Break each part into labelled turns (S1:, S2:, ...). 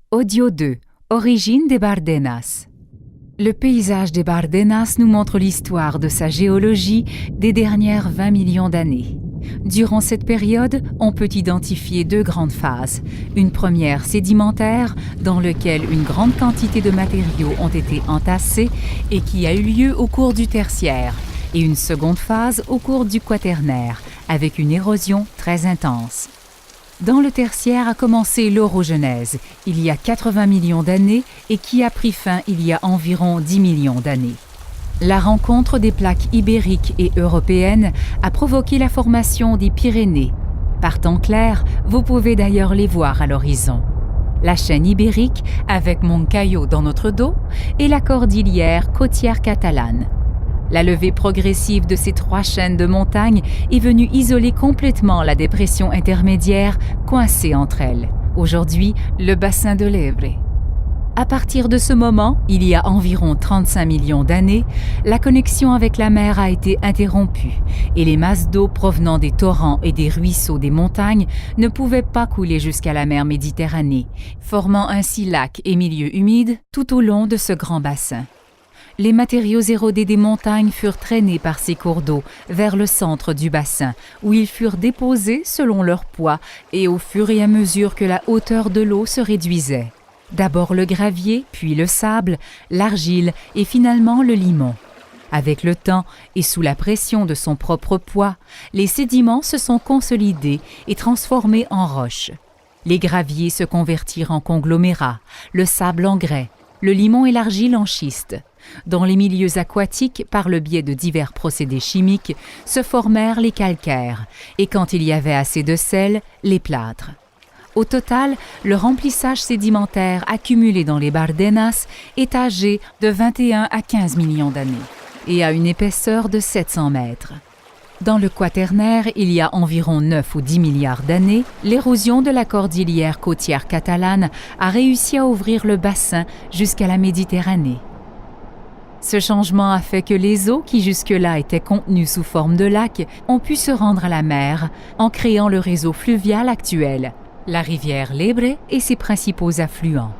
S1: Audio 2. Origine des Bardenas. Le paysage des Bardenas nous montre l'histoire de sa géologie des dernières 20 millions d'années. Durant cette période, on peut identifier deux grandes phases. Une première sédimentaire, dans laquelle une grande quantité de matériaux ont été entassés et qui a eu lieu au cours du tertiaire, et une seconde phase au cours du quaternaire, avec une érosion très intense. Dans le tertiaire a commencé l'orogenèse, il y a 80 millions d'années et qui a pris fin il y a environ 10 millions d'années. La rencontre des plaques ibériques et européennes a provoqué la formation des Pyrénées. Par temps clair, vous pouvez d'ailleurs les voir à l'horizon. La chaîne ibérique, avec Moncayo dans notre dos, et la cordillère côtière catalane. La levée progressive de ces trois chaînes de montagnes est venue isoler complètement la dépression intermédiaire coincée entre elles, aujourd'hui le bassin de l'Ebre. À partir de ce moment, il y a environ 35 millions d'années, la connexion avec la mer a été interrompue et les masses d'eau provenant des torrents et des ruisseaux des montagnes ne pouvaient pas couler jusqu'à la mer Méditerranée, formant ainsi lacs et milieux humides tout au long de ce grand bassin. Les matériaux érodés des montagnes furent traînés par ces cours d'eau vers le centre du bassin, où ils furent déposés selon leur poids et au fur et à mesure que la hauteur de l'eau se réduisait. D'abord le gravier, puis le sable, l'argile et finalement le limon. Avec le temps et sous la pression de son propre poids, les sédiments se sont consolidés et transformés en roches. Les graviers se convertirent en conglomérats, le sable en grès, le limon et l'argile en schiste. Dans les milieux aquatiques, par le biais de divers procédés chimiques, se formèrent les calcaires et quand il y avait assez de sel, les plâtres. Au total, le remplissage sédimentaire accumulé dans les Bardenas est âgé de 21 à 15 millions d'années et a une épaisseur de 700 mètres. Dans le quaternaire, il y a environ 9 ou 10 milliards d'années, l'érosion de la cordillère côtière catalane a réussi à ouvrir le bassin jusqu'à la Méditerranée. Ce changement a fait que les eaux qui jusque-là étaient contenues sous forme de lacs ont pu se rendre à la mer en créant le réseau fluvial actuel, la rivière l'Ebre et ses principaux affluents.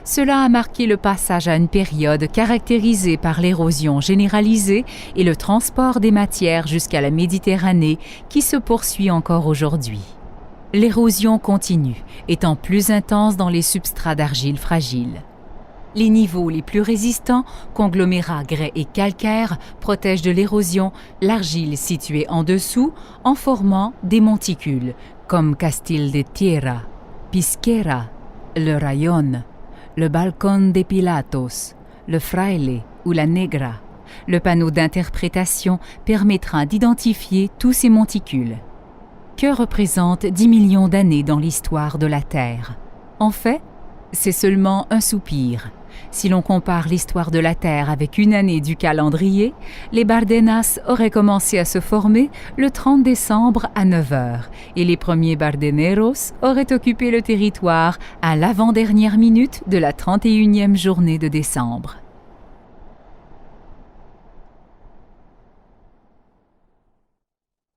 S1: Cela a marqué le passage à une période caractérisée par l'érosion généralisée et le transport des matières jusqu'à la Méditerranée qui se poursuit encore aujourd'hui. L'érosion continue, étant plus intense dans les substrats d'argile fragile. Les niveaux les plus résistants, conglomérats grès et calcaires, protègent de l'érosion l'argile située en dessous en formant des monticules, comme Castil de Tierra, Pisquera, le Rayón, le Balcón de Pilatos, le Fraile ou la Negra. Le panneau d'interprétation permettra d'identifier tous ces monticules. Que représentent 10 millions d'années dans l'histoire de la Terre? En fait, c'est seulement un soupir. Si l'on compare l'histoire de la Terre avec une année du calendrier, les Bardenas auraient commencé à se former le 30 décembre à 9 h et les premiers Bardeneros auraient occupé le territoire à l'avant-dernière minute de la 31e journée de décembre.